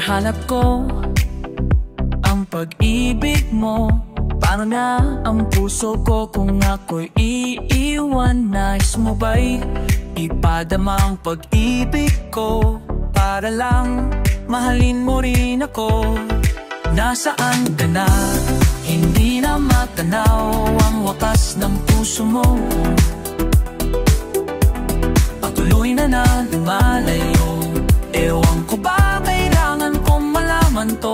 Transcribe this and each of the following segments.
Hinahanap ko ang pag-ibig mo. Paano na ang puso ko kung ako'y iiwan? Nais mo ba'y ipadama ang pag-ibig ko para lang mahalin mo rin ako? Nasaan ka na? Hindi na matanaw ang wakas ng puso mo. Patuloy na lumalayo. Ewan ko ba kailangan kong malaman to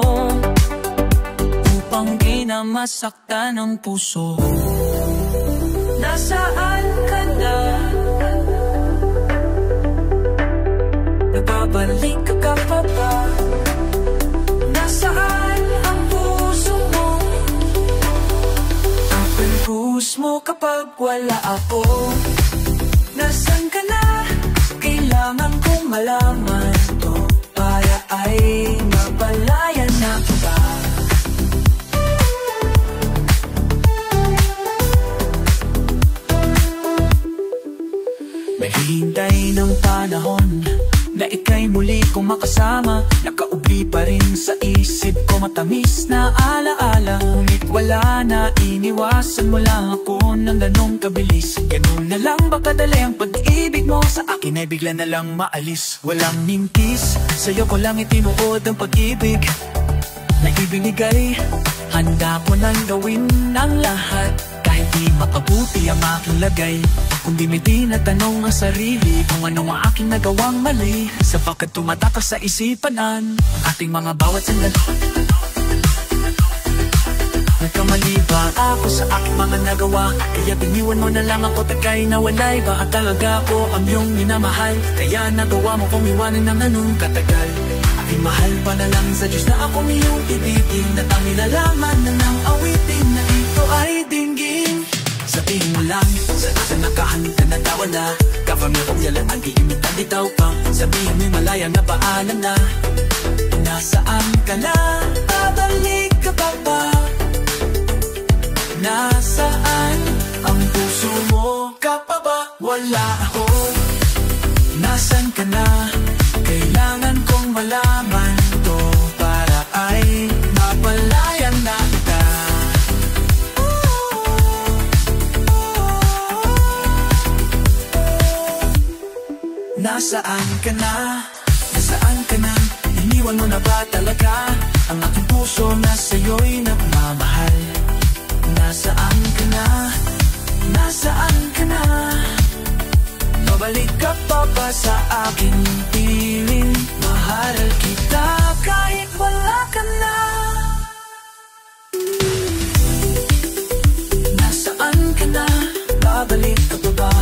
upang di na masaktan ang puso. Nasaan ka na? Nagbabalik ka pa ba? Nasaan ang puso mo? Ang puso mo kapag wala ako. Nasaan ka na? Kailangan kong malaman to para ay mapalayan na kita. May hintay ng panahon na ika'y muli kong makasama. Nakaubli pa rin sa isip ko matamis na alaala. Ngunit wala na, iniwasan mo lang ako ng ganong kabilis. Ganun na lang ba kadali ang pag-ibig mo? Sa akin ay bigla na lang maalis. Walang mintis, sa'yo ko lang itinuod ang pag-ibig na ibinigay. Handa ko nang gawin ang lahat kahit di makabuti ang aking lagay. Kung di may tinatanong ang sarili kung ano ang aking nagawang mali, sapagkat tumatakas sa isipanan ang ating mga bawat sandali. Nagkamali ba ako sa aking mga nagawa? Kaya biniwan mo na lang ako, tagay na walay ba? At talaga ako ang iyong minamahal, kaya nagawa mo kong iwanan ng anong katagal. Aking mahal pa na lang sa Diyos na akong iyong ibigin, na tanging nalaman na ng awitin na ito ay dinggin. Sabihin mo lang, sa nakahanap na natawa na, kapag na kong yalan ang iimitan ditaw pang sabihin mo'y malaya na paalam na. Nasaan ka na? Babalik ka pa ba? Nasaan ang puso mo? Kapag ba wala ako? Nasaan ka na? Kailangan kong malaman to para ay mapalayan na kita. Nasaan ka na? Nasaan ka na? Iniwan mo na ba talaga ang aking puso na sa'yo'y nagmamahal? Nasaan ka na? Nasaan ka na? Babalik ka pa ba sa aking piling? Mahal kita kahit wala ka na. Nasaan ka na? Babalik ka pa ba?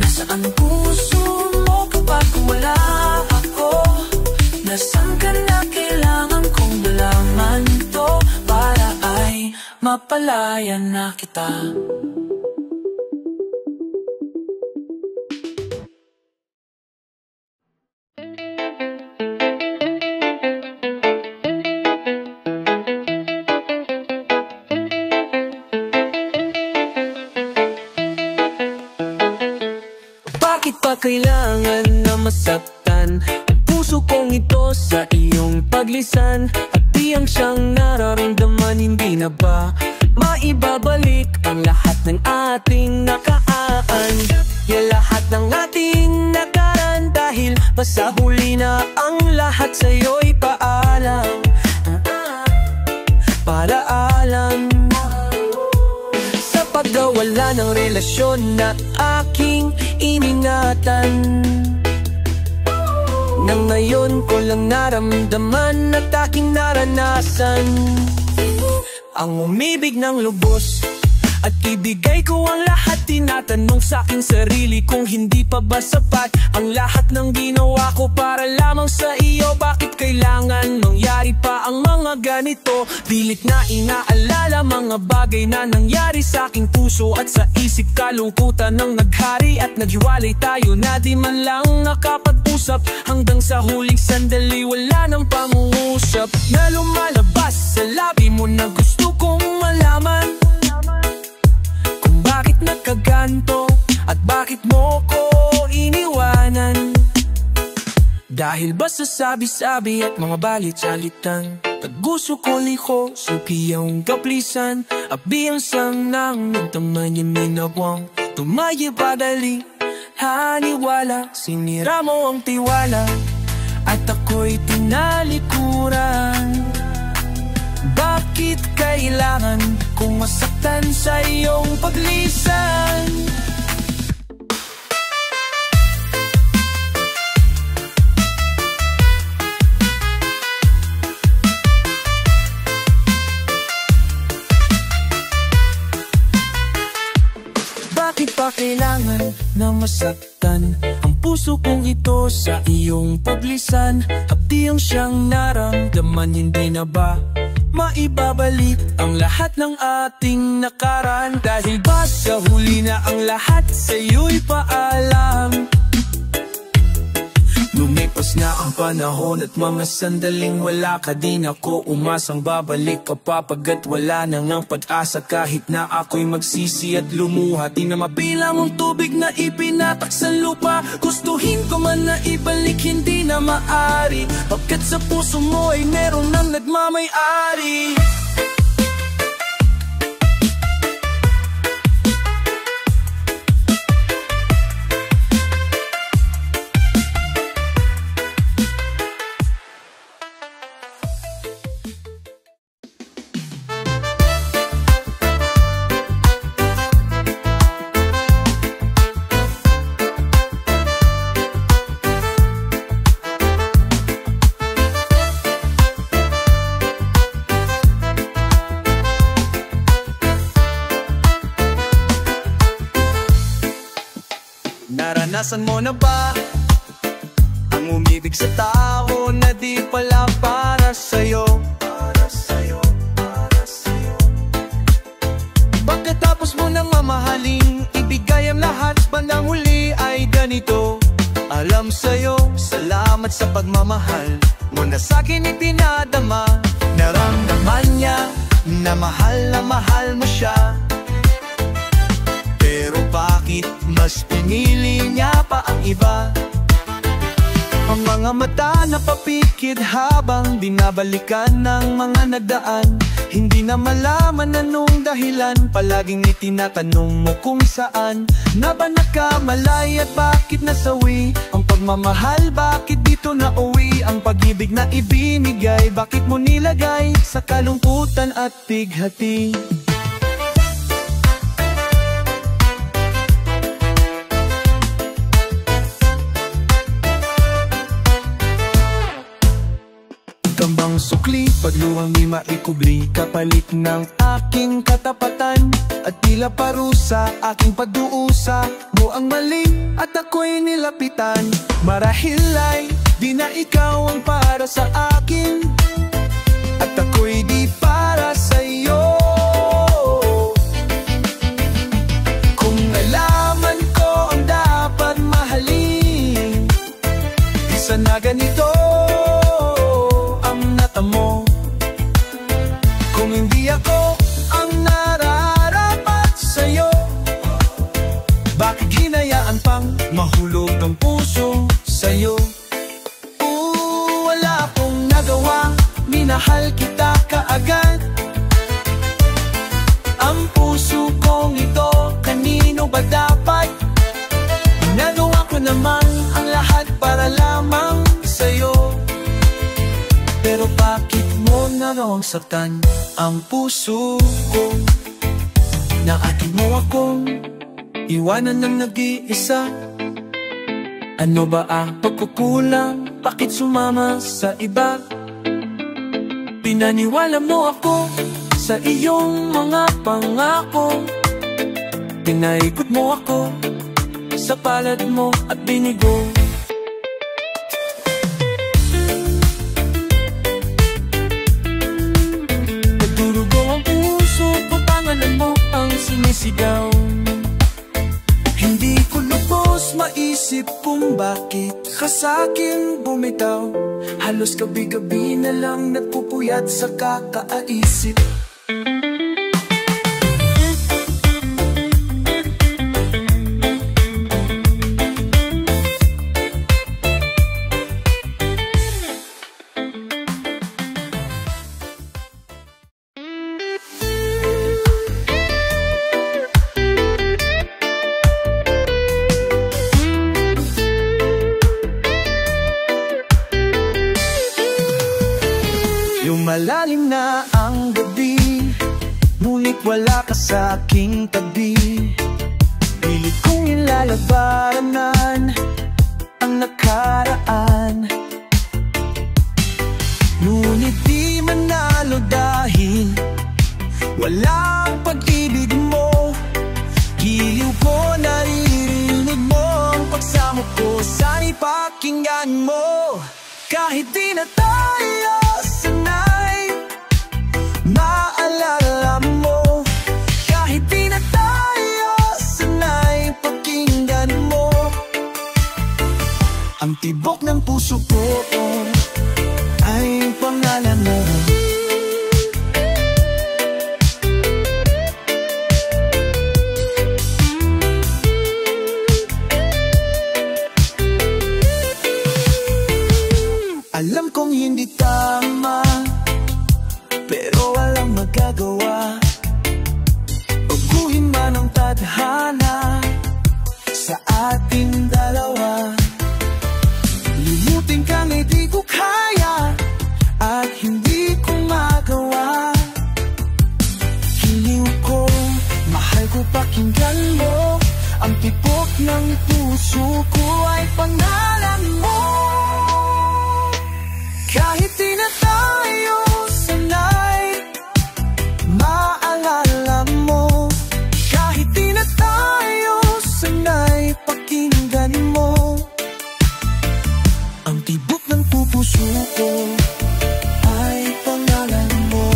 Nasaan puso mo kapag wala ako? Nasaan ka na? Kailangan kong malaman to para ay mapalayan na kita. Bakit pa kailangan na masaktan ang puso kong ito sa iyong paglisan? At tiyang siyang nararamdaman, hindi na ba maibabalik ang lahat ng ating nakaan? Ya lahat ng ating nakaraan, dahil basta huli na ang lahat sa'yo'y paalam. Paalam sa pagkawala ng relasyon na aking iningatan. Nang ngayon ko lang naramdaman at aking naranasan ang umibig ng lubos at ibigay ko ang lahat. Tinatanong sa aking sarili kung hindi pa ba sapat ang lahat ng ginawa ko para lamang sa iyo. Bakit kailangan mangyari pa ang mga ganito? Pilit na inaalala mga bagay na nangyari sa aking puso at sa isip. Kalungkutan ng naghari at naghiwalay tayo na di man lang nakapag-usap. Hanggang sa huling sandali wala nang pangungusap na lumalabas sa labi mo na gusto kong malaman kung bakit nagkaganto at bakit mo ko iniwanan. Dahil ba sa sabi-sabi at mga balit-salitan, taguso ko liko, suki ang kaplisan, abi ang sang nang nagtaman yung minawang tumayi padali. Haniwala, sinira mo ang tiwala, at ako'y tinalikuran. Bakit kailangan kong masaktan sa iyong paglisan? Bakit pa kailangan na masaktan ang puso kong ito sa iyong paglisan? Hapdi ang siyang naramdaman, hindi na ba maibabalik ang lahat ng ating nakaraan? Dahil ba sa huli na ang lahat sa'yo'y paalam? Lumipas na ang panahon at mga sandaling wala ka, din ako umasang babalik ka pa pagkat wala na ngang pag-asa. Kahit na ako'y magsisi at lumuha, di na mabilang ang tubig na ipinatak sa lupa. Gustuhin ko man na ibalik, hindi na maari, pagkat sa puso mo ay meron nang nagmamay-ari. Naranasan mo na ba ang umibig sa tao na di pala para sa'yo? Pagkatapos mo nang mamahaling, ibigay ang lahat, bandang huli ay ganito. Alam sa'yo, salamat sa pagmamahal mo na sa'kin ipinadama. Naramdaman niya na mahal mo siya, pero bakit mas pinili niya pa ang iba? Ang mga mata na papikit habang binabalikan ng mga nagdaan, hindi na malaman anong dahilan, palaging itinatanong mo kung saan na ba nakamalay at bakit nasawi ang pagmamahal. Bakit dito na uwi ang pag-ibig na ibinigay? Bakit mo nilagay sa kalungkutan at bighati? Kambang sukli, pagluwang di maikubli, kapalit ng aking katapatan, at tila parusa, aking pagduusa mo ang mali at ako'y nilapitan. Marahil ay di na ikaw ang para sa akin, at ako'y di para sa iyo. Kung nalaman ko ang dapat mahalin, di sana ganito mo. Kung hindi ako ang nararapat sa'yo, bakit hinayaan pang mahulog ang puso sa'yo? Wala akong nagawa, minahal kita kaagad. Ang puso kong ito, kanino ba dapat? Nagawa ko naman ang lahat para lamang sa'yo, pero bakit mo nagawang saktan ang puso ko? Na atin mo akong iwanan ng nag-iisa. Ano ba ang pagkukulang? Bakit sumama sa iba? Pinaniwala mo ako sa iyong mga pangako. Pinaikot mo ako sa palad mo at binigo. Sinisigaw, hindi ko lubos maisip kung bakit ka sa'kin bumitaw. Halos gabi-gabi na lang nagpupuyat sa kakaisip. Lumalalim na ang gabi, ngunit wala ka sa aking tabi. Pilit kong ilalabanan ang nakaraan, ngunit di manalo dahil wala ang pag-ibig mo. Giliw ko, naririnig mo ang pagsamo ko. Sana'y pakinggan mo. Kahit di na tayo sanay, maalala mo. Kahit di na tayo sanay, pakinggan mo. Ang tibok ng puso ko ay pangalan mo. Alam kong hindi tama, pero walang magagawa. Baguhin man ang tadhana sa ating dalawa. Limutin kang hindi ko kaya at hindi ko magawa. Hiliw ko, mahal ko, pakinggan mo. Ang tibok ng puso ko ay pangalan mo. Kahit di na tayo sanay, maalala mo. Kahit di na tayo sanay, pakinggan mo. Ang tibok ng puso ko ay pangalan mo.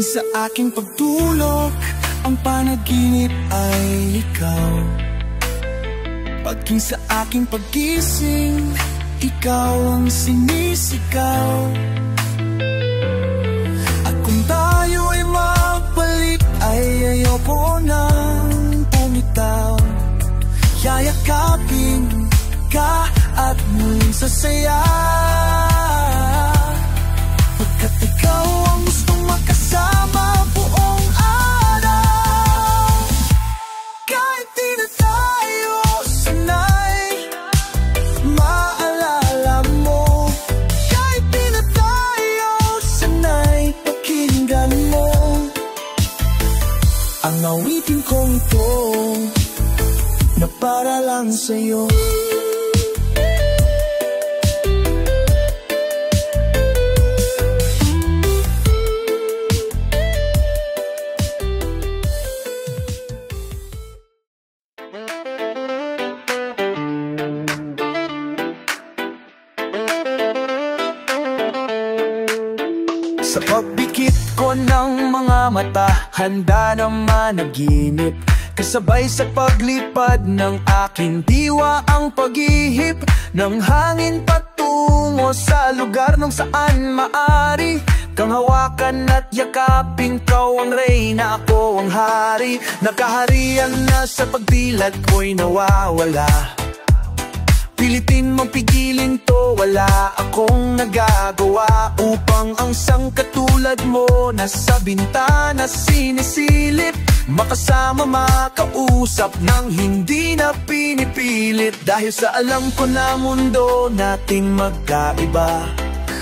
Sa aking pagtulog, ang panaginip ay ikaw. Pagking sa aking paggising, ikaw ang sinisigaw. At kung tayo ay magpalit, ay ayoko nang bumitaw. Yayakapin ka at muling sasaya, pagkat ikaw ang gustong makasama buong araw. Kahit di na tayo sanay, maalala mo. Kahit di na tayo sanay, pakinggan mo. Ang awitin kong ito na para lang sa'yo. Sa pagbikit ko ng mga mata, handa na managinip. Kasabay sa paglipad ng aking diwa, ang paghihip ng hangin patungo sa lugar nung saan maari kang hawakan at yakapin. Kau ang reyna, ako ang hari. Nakaharian na sa pagdilat ko'y nawawala. Pilitin mong pigilin to, wala akong nagagawa. Upang ang sangkatulad mo nasa bintana sinisilip, makasama, makausap nang hindi na pinipilit. Dahil sa alam ko na mundo nating magkaiba,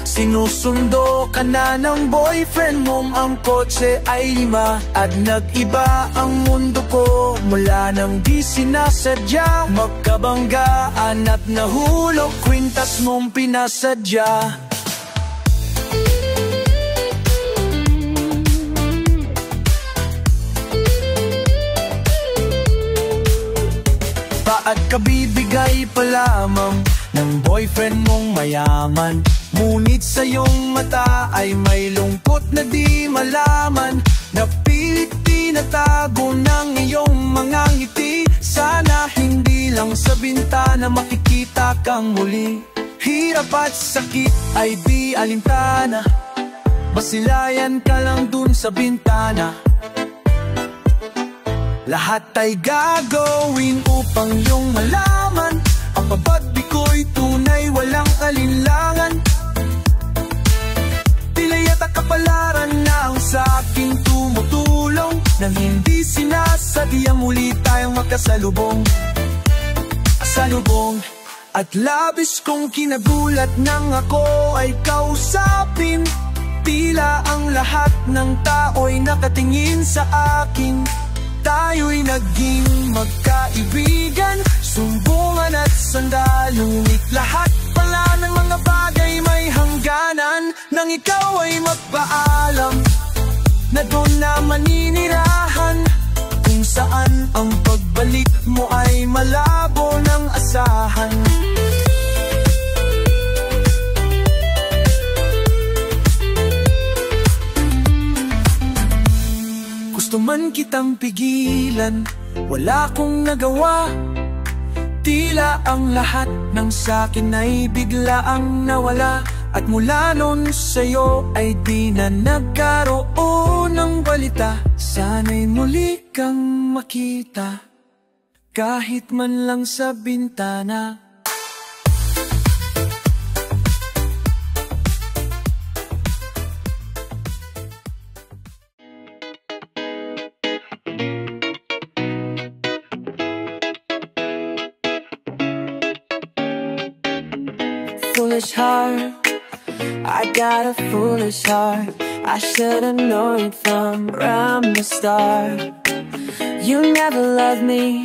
sinusundo ka na ng boyfriend mong ang kotse ay 5. At nag-iba ang mundo ko mula nang di sinasadya. Magkabanggaan at nahulog, kwintas mong pinasadya. At kabibigay pa lamang ng boyfriend mong mayaman, ngunit sa iyong mata ay may lungkot na di malaman. Napilit tinatago ng iyong mga ngiti. Sana hindi lang sa bintana makikita kang muli. Hirap at sakit ay di alintana, basilayan ka lang dun sa bintana. Lahat ay gagawin upang iyong malaman ang pabagbi ko'y tunay, walang alinlangan. Tila yata ka pala nagkasalubong. At labis kong kinagulat nang ako ay kausapin. Tila ang lahat ng tao'y nakatingin sa akin. Tayo'y naging magkaibigan, sumbungan at sandalungit. Lahat pala ng mga bagay may hangganan. Nang ikaw ay magpaalam na doon na maninirahan, kung saan ang pagbalik mo ay malabo ng asahan. Gusto man kitang pigilan, wala kong nagawa. Tila ang lahat ng sakin ay biglaang nawala. At mula nun sa'yo ay di na nagkaroon ng balita. Sana'y muli kang makita, kahit man lang sa bintana. Foolish heart, I got a foolish heart. I should've known it from the start. You never loved me,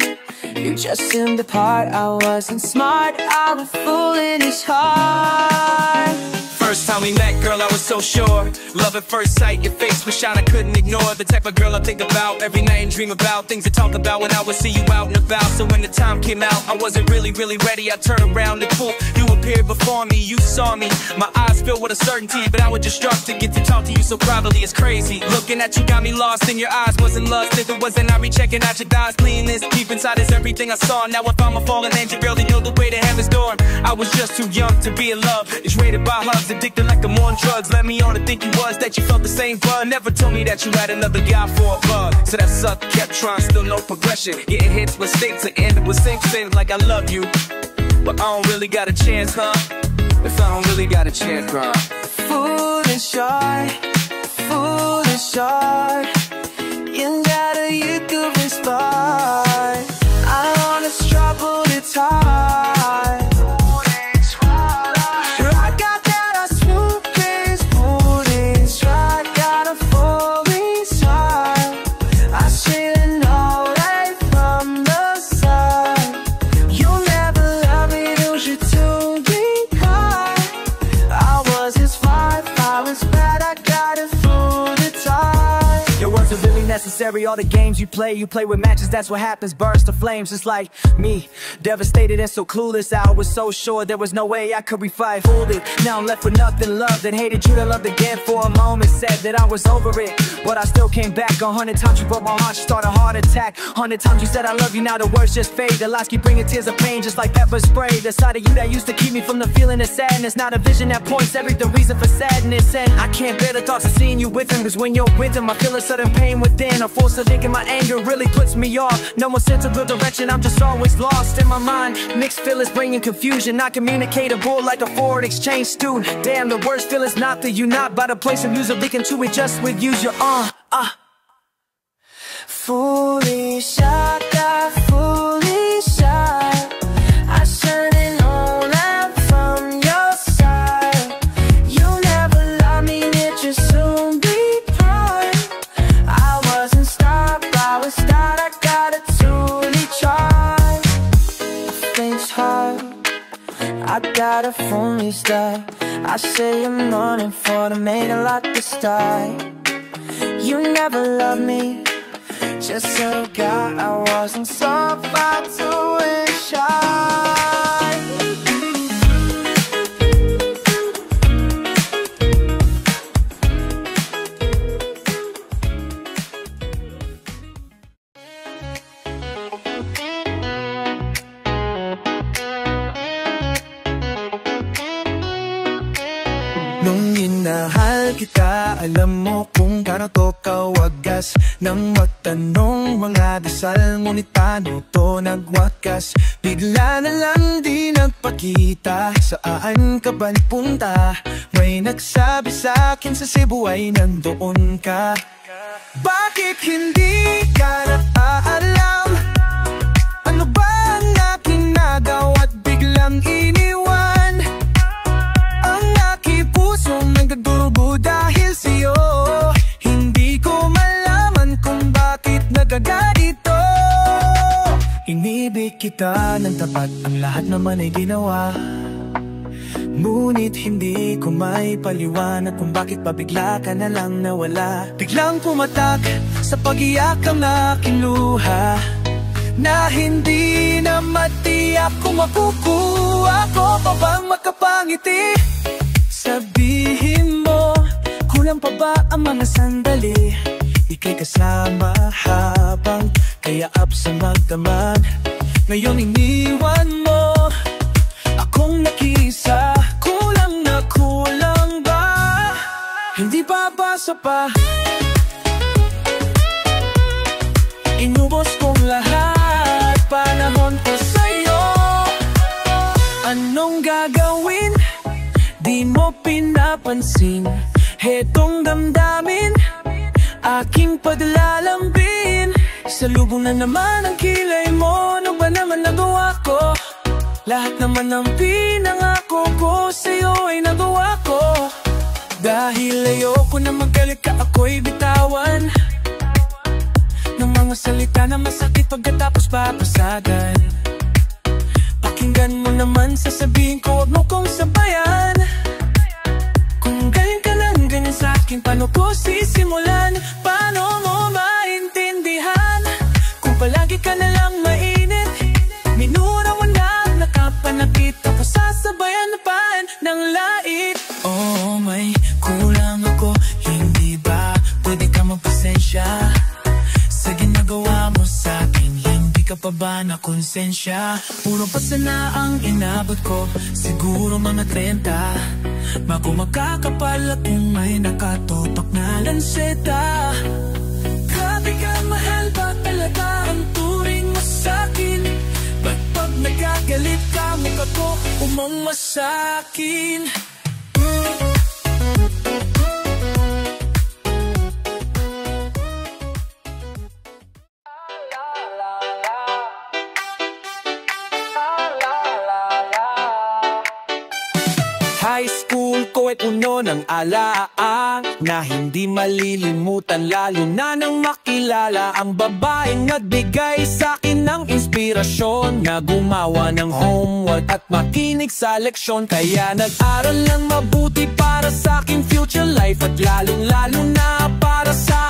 you just seemed the part. I wasn't smart, I was foolish heart. First time we met, girl, I was so sure. Love at first sight, your face was shine, I couldn't ignore. The type of girl I think about every night and dream about. Things I talk about when I would see you out and about. So when the time came out, I wasn't really ready. I turned around and cool, you appeared before me. You saw me, my eyes filled with a certainty. But I was just struck to get to talk to you so privately, it's crazy. Looking at you got me lost in your eyes. Wasn't lust, if it wasn't, I'd be checking out your thighs. Clean this, deep inside is everything I saw. Now if I'm a fallen angel, girl, then you're the way to heaven's door. I was just too young to be in love. It's rated by hugs, addicted like I'm on drugs. Let me on to think you was, that you felt the same bug. Never told me that you had another guy for a bug. So that sucked, kept trying, still no progression. Getting hits, mistakes, and ended with same things like I love you. But I don't really got a chance, huh? If I don't really got a chance, huh? Foolish heart, foolish heart. You got a you could respond. I wanna struggle, it's hard. Necessary, all the games you play with matches, that's what happens, burst the flames. It's like me, devastated and so clueless. I was so sure there was no way I could revive. Fooled it, now I'm left with nothing, loved and hated you to loved again. For a moment said that I was over it, but I still came back. 100 times you broke my heart, you started a heart attack. 100 times you said I love you, now the words just fade. The lies keep bringing tears of pain, just like pepper spray. The side of you that used to keep me from the feeling of sadness, not a vision that points every the reason for sadness. And I can't bear the thoughts of seeing you with him, cause when you're with him I feel a sudden pain within. A force of thinking, my anger really puts me off. No more sense of real direction, I'm just always lost in my mind. Mixed feelings bringing confusion, not communicatable like a foreign exchange student. Damn, the worst feeling's not that you not by the place of music leaking to it just with use your foolish, I got foolish, I should've known that from your side. You never loved me, it just soon be prime. I wasn't stopped, I was start, I gotta truly try. A faint heart, I got a phony start. I say I'm running for the main a lot to start. You never loved me, just a guy, I wasn't so far to wish Nung minahal kita, alam mo kung gaano to kawagas. Nang magtanong mga dasal, ngunit paano to nagwakas? Bigla na lang di nagpakita, saan ka ba punta? May nagsabi sa'kin sa Cebu ay nandoon ka. Bakit hindi ka na aalam? kita ng tapat, ang lahat naman ay ginawa. Ngunit hindi ko may paliwanag kung bakit pa bigla ka na lang nawala. Biglang pumatak sa pag-iyak ang aking luha, na hindi na matiyak kung makukuha ko pa bang makapangiti. Sabihin mo, kulang pa ba ang mga sandali? Ika'y kasama habang kayaap sa magdamag. Ngayon iniwan mo akong nakisa. Kulang na kulang ba? Hindi pa basa pa. Inubos kong lahat, panahon ko sa'yo. Anong gagawin? Di mo pinapansin. Hetong damdamin, aking paglalambin. Salubong na naman ang kilay mo. Ano ba naman nagawa ko? Lahat naman ng pinangako ko sa'yo ay nagawa ko. Dahil ayoko na magalit ka, ako'y bitawan ng mga salita na masakit pagkatapos papasagan. Pakinggan mo naman, sasabihin ko, wag mo kong sabayan. Kung ganyan ka lang, ganyan sa akin, paano ko sisimulan? Paano mo maintindihan kung palagi ka na lang mainit? Minura mo na nakapanakit, tapos sasabayan pa ng lait. Oh, may kulang ako, hindi ba pwede ka magpasensya sa ginagawa mo sa'kin? Hindi ka pa ba na konsensya? Puro pasana ang inabot ko, siguro mga 30. Bago makakapal at kung may nakatotok na lanseta. Grabe ka mahal, ba talaga ang turing mo sa'kin? Ba't pag nagagalit ka, mukha ko umamasakin? High school ko at uno ng alaang na hindi malilimutan, lalo na nang makilala ang babaeng nagbigay sa'kin ng inspirasyon, na gumawa ng homework at makinig sa leksyon. Kaya nag-aral ng mabuti para sa aking future life, at lalong-lalo na para sa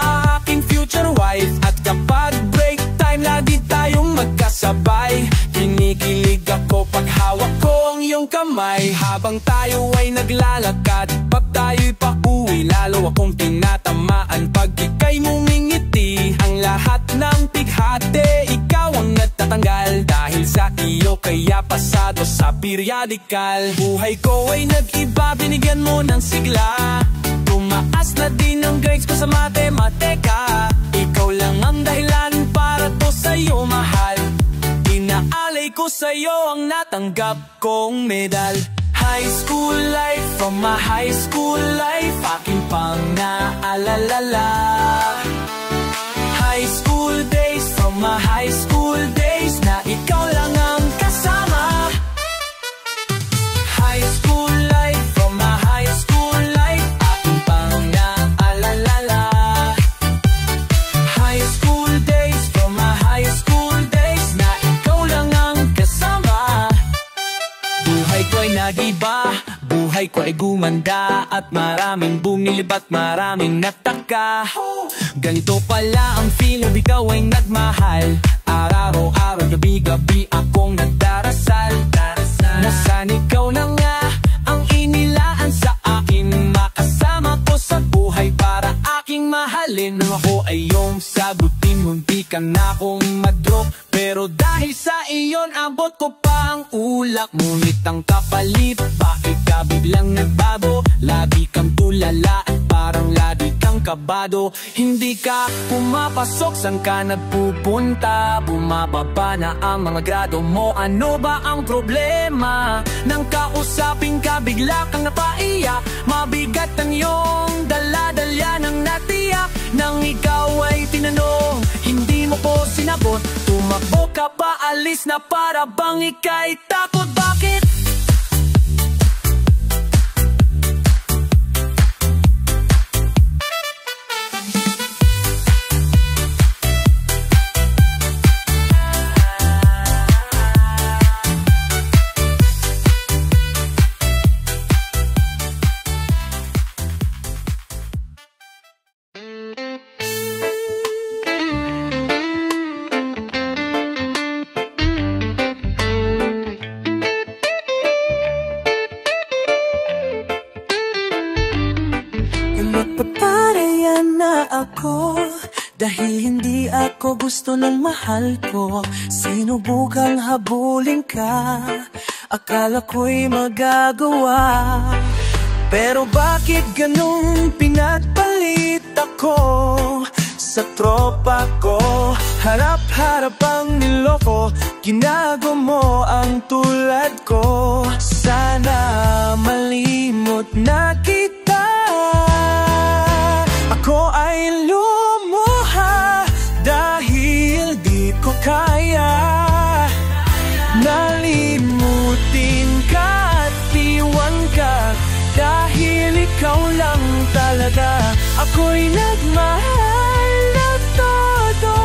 aking future wife. At kapag break time, lagi tayong magkasabay. Kinikilig ako pag hawak ko ang iyong kamay. Habang tayo ay naglalakad, pag tayo'y pauwi, lalo akong tinatamaan pag ika'y mumingiti. Ang lahat ng pighati, ikaw ang nagtatanggal. Dahil sa iyo kaya pasado sa periodikal. Buhay ko ay nag-iba, binigyan mo ng sigla. Tumaas na din ang grades ko sa matematika. Ikaw lang ang dahilan para to sa'yo mahal. Inaalay ko sa'yo ang natanggap kong medal. High school life, from my high school life, aking pang naalala. High school days, from my high school days, na ikaw lang ang kasama. High school life, from my high school life, aking pang naalala. High school days, from my high school days, na ikaw lang ang kasama. Buhay ko'y nag-iba, buhay ko ay gumanda, at maraming bumilib at maraming nataka. Ganito pala ang feel, ikaw ay nagmahal. Araw-araw, gabi-gabi akong nagdarasal. Nasaan ikaw na nga ang inilaan sa akin? Makasama ko sa buhay para aking mahalin. Nung ako ay iyong sagutin, hindi ka na akong madrop. Pero dahil sa iyon, abot ko pa ang ulak. Ngunit ang kapalit, bakit ka biglang nagbago? Lagi kang tulala at parang lagi kang kabado. Hindi ka pumapasok, saan ka nagpupunta? Bumababa na ang mga grado mo, ano ba ang problema? Nang kausapin ka, bigla kang napaiyak. Mabigat ang iyong dala-dalya ng natiyak. Nang ikaw ay tinanong, hindi mo po sinagot. Tumakbo ka pa, alis na para bang ika'y takot. Bakit? na ako dahil hindi ako gusto ng mahal ko. Sinubukang habulin ka, akala ko'y magagawa. Pero bakit ganun pinagpalit ako sa tropa ko? Harap-harap ang niloko, ginago mo ang tulad ko. Sana malimot na kita. Ako ay lumuha dahil di ko kaya nalimutin ka at iwan ka, dahil ikaw lang talaga. Ako'y nagmahal na todo,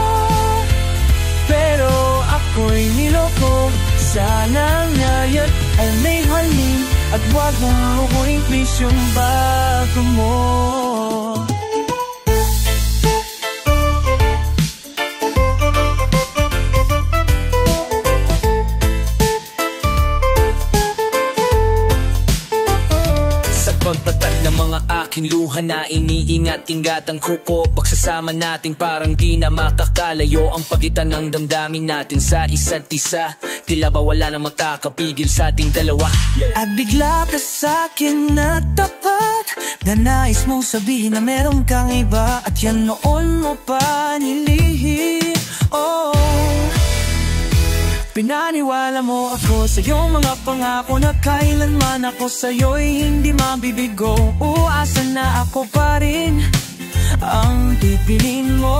pero ako'y niloko. Sana ngayon ay may halik at wag mong ako'y please yung bago mo. Pagtatag ng mga aking luha na iniingat-ingat ang kuko. Pagsasama natin parang di na makakalayo ang pagitan ng damdamin natin sa isa't isa. Tila ba wala na makakapigil sa ating dalawa? At bigla ka sa'kin natapat, na nais mong sabihin na meron kang iba, at yan noon mo pa nilihim. Oh, pinaniwala mo ako sa iyong mga pangako na kailanman ako sa'yo'y hindi mabibigo. Uasa na ako pa rin ang pipilin mo.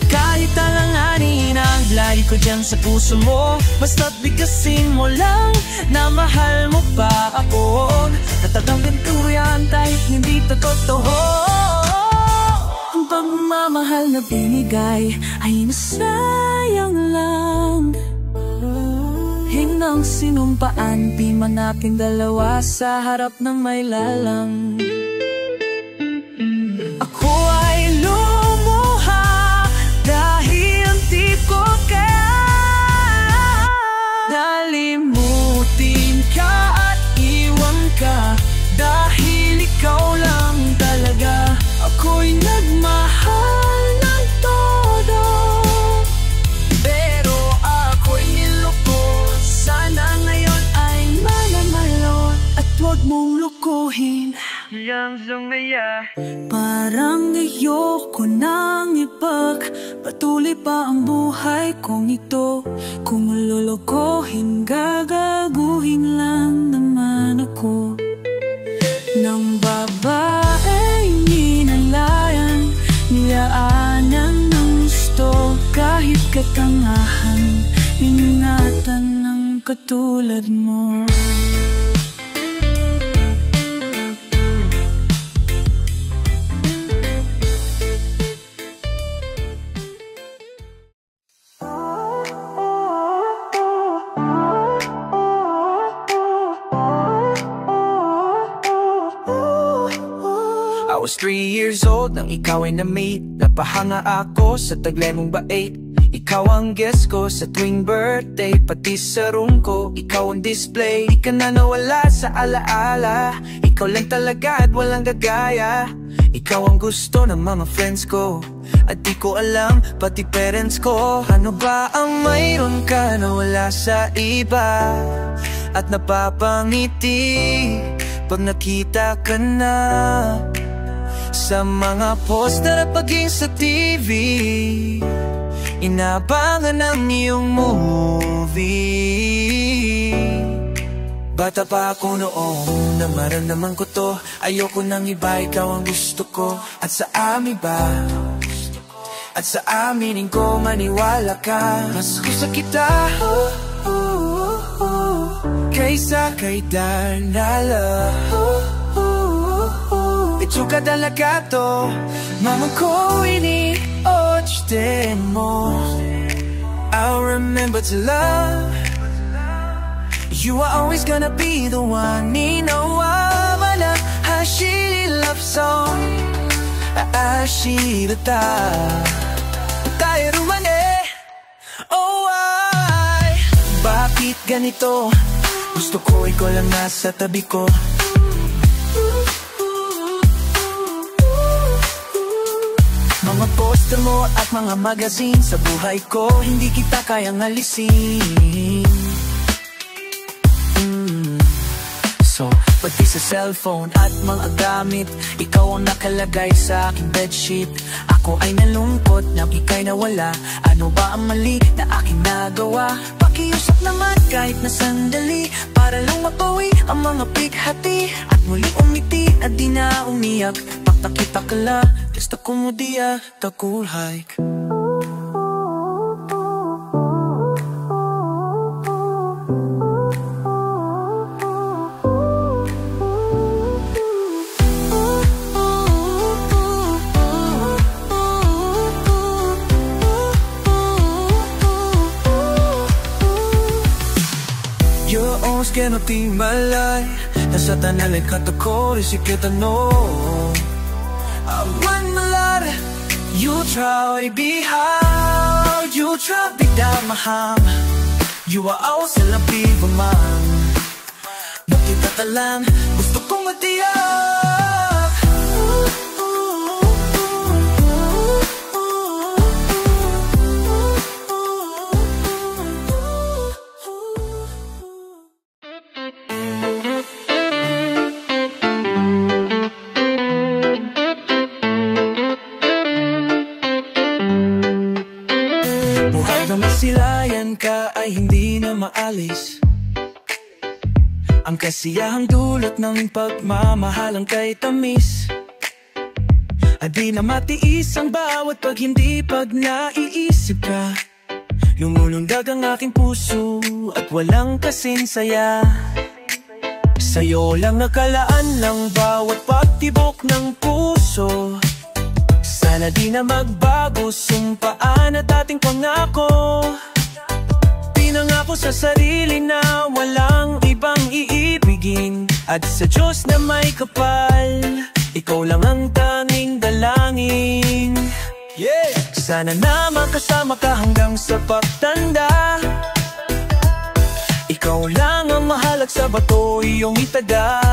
Kahit alanganin ang lahi ko dyan sa puso mo, basta't bigkasin mo lang na mahal mo pa ako. Natatanggap ko yan kahit hindi to totoo. Ang pagmamahal na binigay ay nasayang lang. Hinang sinumpaan, di man aking dalawa sa harap ng may lalang. Ako ay lumuha dahil di ko kaya nalimutin ka at iwan ka, dahil ikaw lang talaga. Ako'y nagmahal ng todo, pero ako'y niloko. Sana ngayon ay malamalon at huwag mong lukuhin yang sumaya. Parang ayoko nang ipagpatuloy pa ang buhay kong ito. Kung lulukohin, gagaguhin lang naman ako ng babaeng inalayan, nilaanan ng gusto. Kahit katangahan, ingatan ng katulad mo. I was 3 years old nang ikaw ay na-meet. Napahanga ako sa taglay mong bait. Ikaw ang guest ko sa tuwing birthday, pati sa room ko ikaw ang display. Di ka na nawala sa alaala, ikaw lang talaga at walang gagaya. Ikaw ang gusto ng mga friends ko, at di ko alam pati parents ko. Ano ba ang mayroon ka na wala sa iba, at napapangiti pag nakita ka na sa mga poster at paging sa TV. Inabangan ang iyong movie. Bata pa ako noon na maramdaman ko to. Ayoko nang iba, ikaw ang gusto ko. At sa amin ba, at sa aminin ko maniwala ka. Mas gusto kita kaysa kay Darnala. Itsuka talaga to, mama ko ini-ochden mo. I'll remember to love. You are always gonna be the one. Ninawa na hashi love song. Ashirata tayo rumane. Oh why? Bakit ganito? Gusto ko ikaw lang nasa tabi ko. poster mo at mga magazine. Sa buhay ko, hindi kita kayang alisin. So, pati sa cellphone at mga gamit, ikaw ang nakalagay sa aking bedsheet. Ako ay nalungkot na ika'y nawala. Ano ba ang mali na aking nagawa? Pakiusap naman kahit na sandali, para lang mapawi ang mga pighati. At muli umiti at di na umiyak. Pakita ka la, gusto ko mo diya, the cool hike. Your own skin of malay nasa tanalay katakori si kita no. I want my love. You try be hard, you try be down maham. You are all sila piva man. Bakit tatalan, gusto kong matiyak. Masilayan ka ay hindi na maalis. Ang kasiyahang dulot ng pagmamahalang kay tamis. At di na matiis ang bawat pag hindi pag naiisip ka. Lumulundag ang aking puso at walang kasing saya. Sa'yo lang nakalaan lang bawat pagtibok ng puso. Sana di na magbago, sumpaan at ating pangako. Pinangako sa sarili na walang ibang iibigin. At sa Diyos na may kapal, ikaw lang ang tanging dalangin. Yeah! Sana na makasama ka hanggang sa pagtanda. Ikaw lang ang mahalag sa bato, iyong itaga.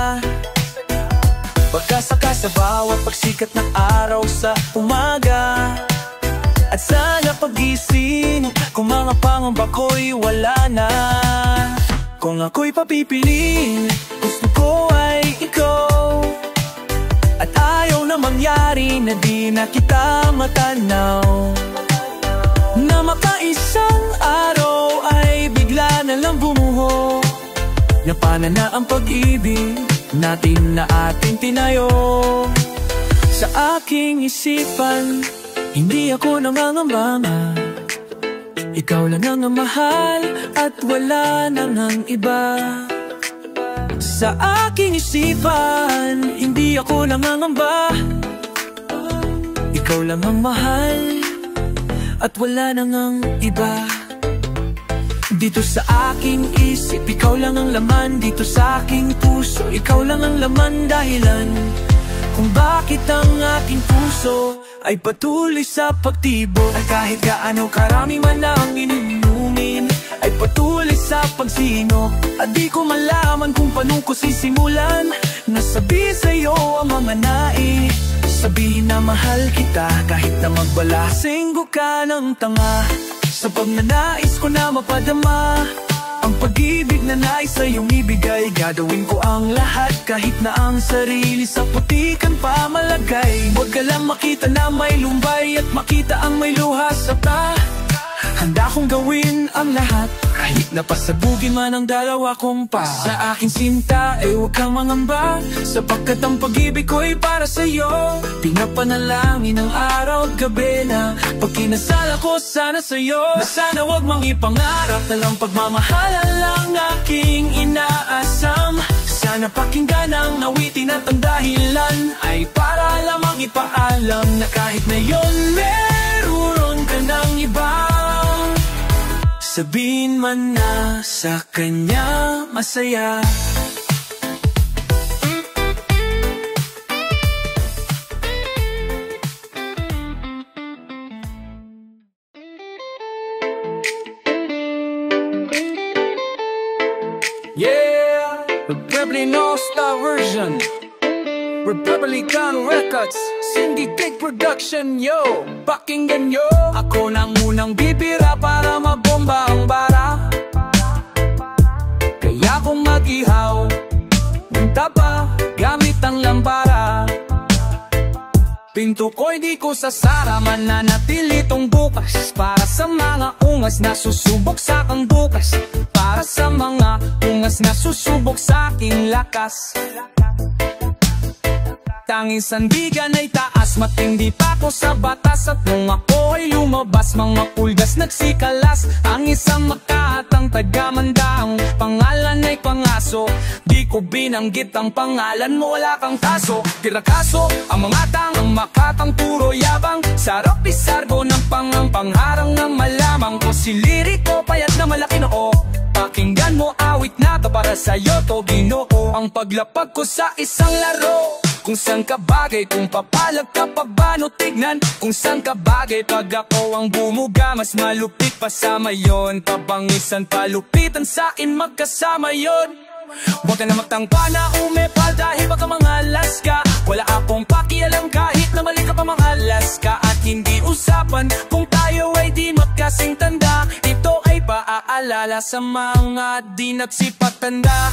Pagkasaka sa bawat pagsikat ng araw sa umaga. At sana pagising, kung mga pangamba ko'y wala na. Kung ako'y papipiliin, gusto ko ay ikaw. At ayaw na mangyari na di na kita matanaw. Na makaisang araw ay bigla na lang bumuho. Napana na ang pag-ibig natin na ating tinayo. Sa aking isipan, hindi ako nangangamba. Ikaw lang ang mahal at wala nang ang iba. Sa aking isipan, hindi ako nangangamba. Ikaw lang ang mahal at wala nang ang iba. Dito sa aking isip, ikaw lang ang laman. Dito sa aking puso, ikaw lang ang laman. Dahilan kung bakit ang aking puso ay patuloy sa pagtibok. At kahit gaano karami man ang ininumin, ay patuloy sa pagsinok. At di ko malaman kung paano ko sisimulan na sabi sa'yo ang mga nais. Sabihin na mahal kita kahit na magbalasinggo ka ng tanga. Sa pagnanais ko na mapadama ang pag-ibig na nais sa'yong ibigay. Gagawin ko ang lahat kahit na ang sarili sa putikan pa malagay. Huwag ka lang makita na may lumbay at makita ang may luha sa ta. Handa kong gawin ang lahat kahit napasabugin man ang dalawa kong pa. Sa aking sinta ay huwag kang mangamba, sapagkat ang pag-ibig ko'y para sa'yo. Pinapanalangin ang araw at gabi na pag kinasal ako sana sa'yo. Na sana huwag mang ipangarap na lang pagmamahalan lang aking inaasam. Sana pakinggan ang nawitin at ang dahilan ay para lamang ipaalam na kahit ngayon meron ka ng iba. Sabihin man na sa kanya masaya. Yeah, the Prebley No-Star version. Republican Records, Syndicate Production, yo. Pakinggan nyo. Ako nang unang bibira para mabomba ang bara. Kaya kung mag-ihaw, punta pa gamit ang lambara. Pinto ko'y di ko sasara, mananatili tong bukas. Para sa mga ungas na susubok sa aking bukas. Para sa mga ungas na susubok sa aking lakas. Tanging sandigan ay taas, matindi pa ko sa batas. At nung ako ay lumabas, mga pulgas nagsikalas. Ang isang makaatang taga-mandang pangalan ay Pangaso. Di ko binanggit ang pangalan mo, wala kang kaso. Tirakaso, ang mga tangang makatang puro yabang. Sarap isargo ng pangarang ng malamang ko. Si liriko, payat na malaki noo. Pakinggan mo awit na to para sa'yo to Ginoo. Ang paglapag ko sa isang laro, kung saan ka bagay, kung papalag ka pa ba no tignan. Kung saan ka bagay, pag ako ang bumuga, mas malupit pa sa mayon. Pabangisan, palupitan sa'kin, magkasama yon. Huwag ka na magtangpa na umepal dahil baka mga laska. Wala akong pakialam kahit na mali ka pa mga laska. At hindi usapan kung tayo ay di magkasing tanda. Ito ay paaalala sa mga di nagsipatanda.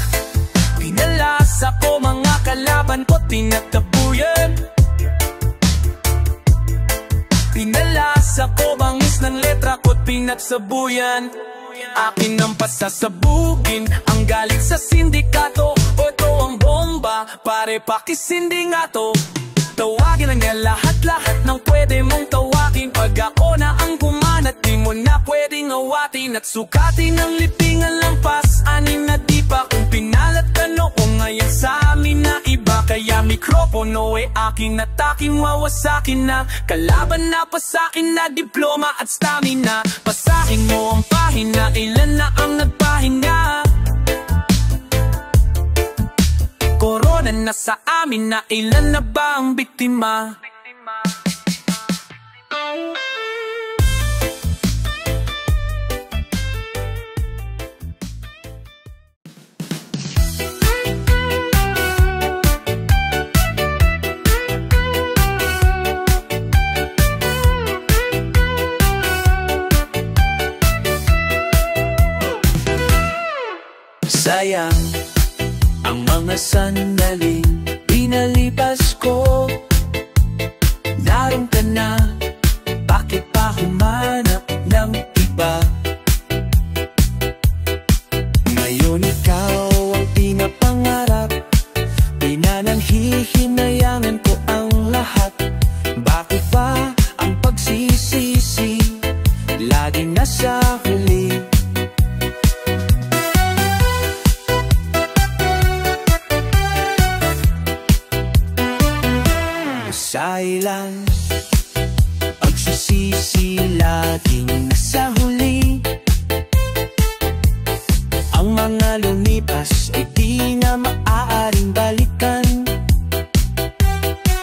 Pinalas ako mga kalaban ko, tinatabuyan. Pinalas ako bangis ng letra ko't pinagsabuyan. Akin ang pasasabugin, ang galit sa sindikato. O ito ang bomba, pare pakisindi nga to. Tawagin na niya lahat-lahat ng pwede mong tawagin. Pag ako na ang gumanat, di mo na pwedeng awatin. At sukatin ang lipingan lampas, anin na di pa. Kung pinalat ka noong ngayon sa amin na iba. Kaya mikropono ay aking ataking wawasakin na. Kalaban na pasakin na diploma at stamina. Pasahin mo ang pahina, ilan na ang nagpahinga. Corona na sa amin na, ilan na ba ang biktima? Sayang ang mga sandaling pinalipas ko. Naroon ka na, bakit pa humanap ng iba? Ngayon ikaw ang pinapangarap, pinananghihinayangan ko ang lahat. Bakit ba ang pagsisisi lagi nasa huli? Sa ilan pagsisisi laging nasa huli. Ang mga lumipas ay di na maaaring balikan.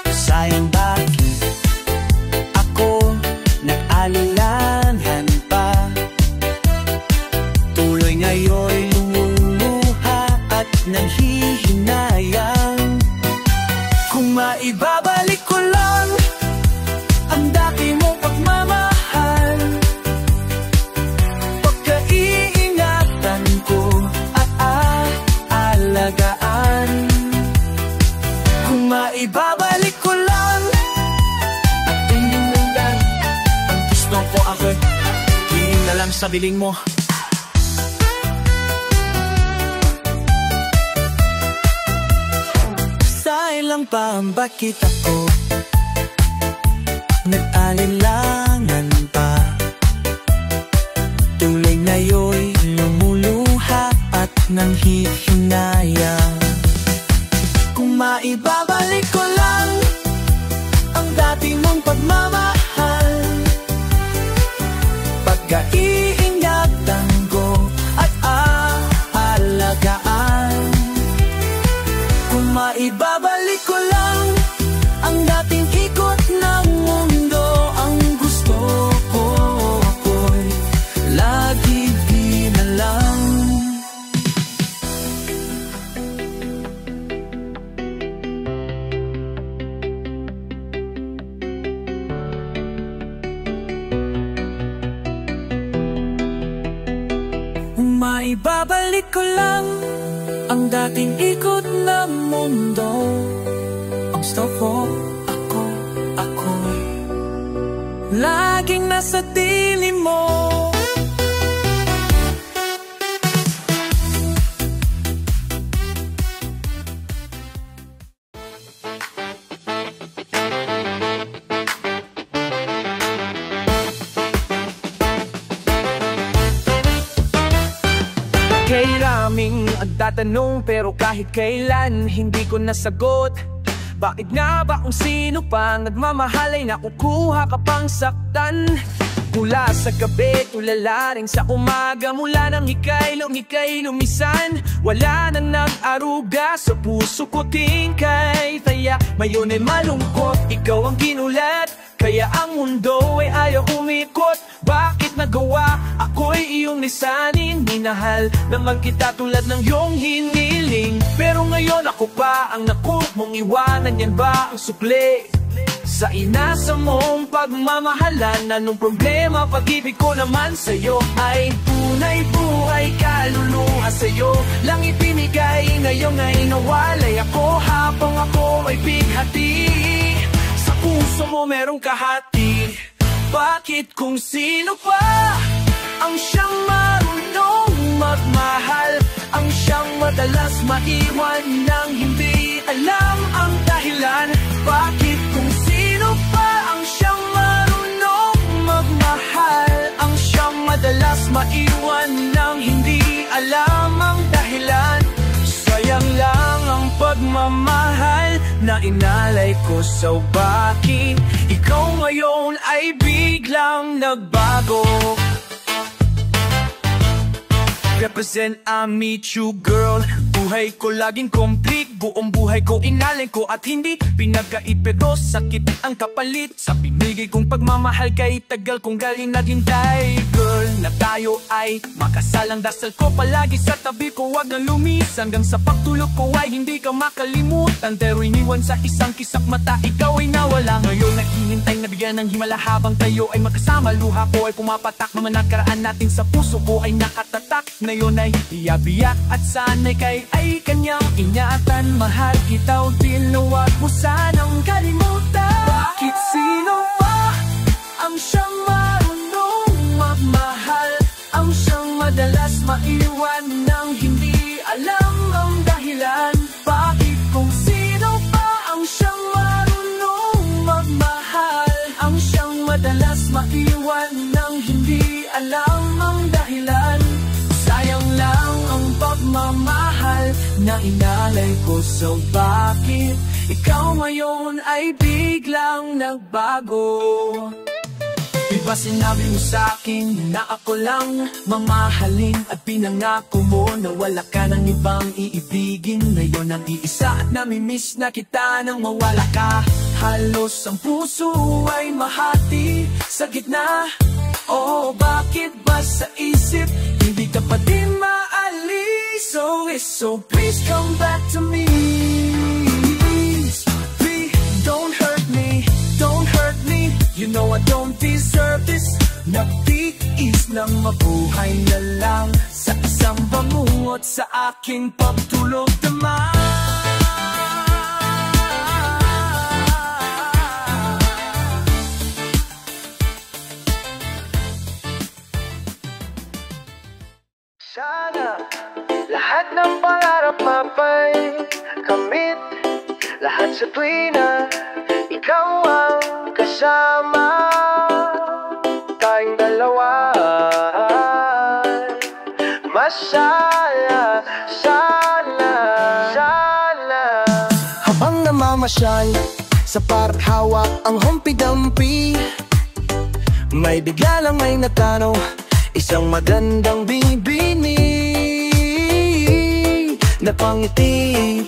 Sayang bakit ako nag-alilangan pa. Tuloy ngayon'y lumuluha at nanghihinayang. Kung maibabalik ko lang ang dati mong pagmamahal, pagkaiingatan ko at aalagaan. Kung maibabalik ko lang at tinundan ang gusto ko ako'y tingin na lang sa biling mo. Lang pa bakit ako nag-alinlangan pa. Tuloy ngayon'y lumuluha at nanghihinayang. Kung maibabalik ko lang ang dati mong pagmamahal, pagkaiingatan ko at aalagaan. Kung maibabalik ko lang ang dating ikot ng mundo, ang gusto ko ako'y lagi di na lang. Ibabalik ko lang ang dating ikot na mundo. Ang gusto ko, ako laging nasa dilim mo. Kay raming agtatanong pero kahit kailan hindi ko nasagot. Bakit nga ba kung sino pa nagmamahal ay nakukuha ka pang saktan? Mula sa gabi, tulala rin sa umaga. Mula nang ika'y lumisan, wala nang nag-aruga sa puso ko tingkay. Kaya mayon ay malungkot, ikaw ang ginulat. Kaya ang mundo ay ayaw umikot. Bakit nagawa? Ako'y iyong lisanin. Minahal naman kita tulad ng iyong hiniling. Pero ngayon ako pa ang naku mong iwanan. Yan ba ang sukli sa inasa mong pagmamahalan? Anong problema? Pag-ibig ko naman sa'yo ay tunay buhay, kaluluha sa'yo lang ipinigay. Ngayon ay nawalay ako habang ako ay bighati. Sa puso mo merong kahati. Bakit kung sino pa ang siyang marunong magmahal, ang siyang madalas maiwan nang hindi alam ang dahilan? Bakit kung sino pa ang siyang marunong magmahal, ang siyang madalas maiwan nang hindi alam ang dahilan? Sayang lang ang pagmamahal na inalay ko sa bakit ikaw ngayon ay biglang nagbago. Represent, I meet you girl. Buhay ko laging complete, buong buhay ko inalay ko at hindi pinagkait. Pero sakit ang kapalit sa pinigay kong pagmamahal. Kay tagal kong galing naghintay girl, na tayo ay makasalang. Dasal ko palagi sa tabi ko, wag nang lumis. Hanggang sa pagtulog ko ay hindi ka makalimutan. Pero iniwan sa isang kisap mata, ikaw ay nawala. Ngayon naghihintay na bigyan ng himala habang tayo ay magkasama. Luha ko ay pumapatak, mga nakaraan natin sa puso ko ay nakatatak. Ngayon ay iyabiyak at sana'y kay ay kanyang ingatan. Mahal kita o tinuwag mo sanang kalimutan. Bakit sino pa ang siyang marunong magmahal, ang siyang madalas maiwan nang hindi alam ang dahilan? Bakit kung sino pa ang siyang marunong magmahal, ang siyang madalas maiwan nang hindi alam ang dahilan? Sayang lang ang pagmamahal na inalay ko sa bakit ikaw ngayon ay biglang nagbago. Di ba sinabi mo sa'kin na ako lang mamahalin at pinangako mo na wala ka ng ibang iibigin? Ngayon ang iisa at namimiss na kita nang mawala ka. Halos ang puso ay mahati sa gitna. Oh, bakit ba sa isip hindi ka pa din maalis? So please come back to me. Please, don't hurt me, don't hurt me. You know I don't deserve this. Nagtiis ng mabuhay na lang sa isang bangungot sa aking pagtulog naman. Sana lahat ng pangarap mapay kamit, lahat sa tuwina ikaw ang kasama. Tayong dalawa masaya, sana, sana. Habang namamasyal sa parang hawak ang humpidampi, may bigla lang may natanaw isang magandang bibini na pangiti.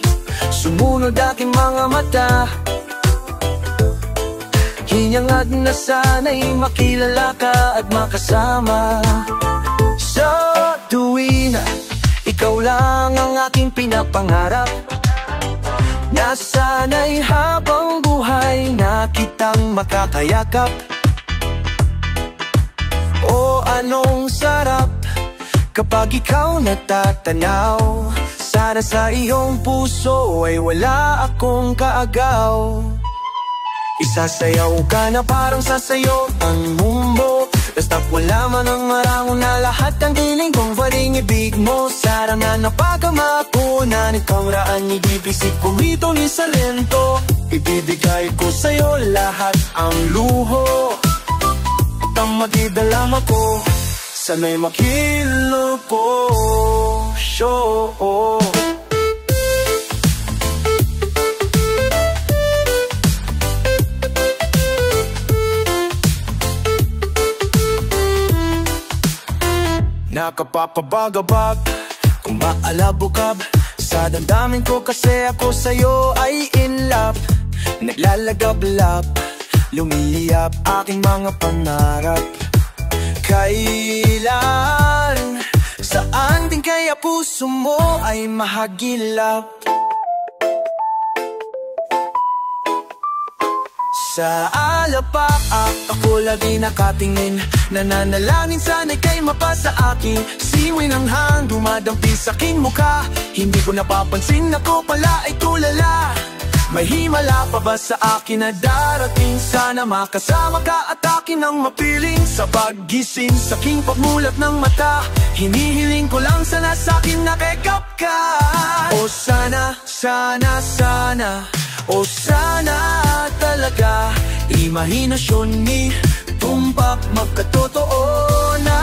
Sumunod aking mga mata, hinangad na sana'y makilala ka at makasama. Sa tuwin, ikaw lang ang aking pinapangarap, na sana'y habang buhay na kitang makakayakap. Oh, anong sarap Kapag ikaw natatanaw, sana sa iyong puso ay wala akong kaagaw. Isasayaw ka na parang sasayaw ang mundo, basta't wala man ang marango na lahat ng diling kong paring ibig mo. Sana nga napagamakunan itong raan, ibibisip kumito ni Salento. Ibibigay ko sa'yo lahat ang luho at ang magidalama ko, sana'y makilo po show. Nakapapabagabag kung maalabukab sa damdamin ko, kasi ako sa'yo ay in love. Naglalagablab, lumiliyap aking mga pangarap. Kailan, saan din kaya puso mo ay mahagilap? Sa alapaap ako lagi nakatingin, nananalangin sana'y kay mapasa aking siwin ang hang dumadampi sa aking mukha. Hindi ko napapansin ako pala ay tulala. May himala pa ba sa akin na darating? Sana makasama ka at akin ang mapiling sa paggising sa aking pagmulat ng mata. Hinihiling ko lang sana sa akin nakikap ka. O sana, sana, sana, o sana talaga imahinasyon ni tumpak magkatotoo na.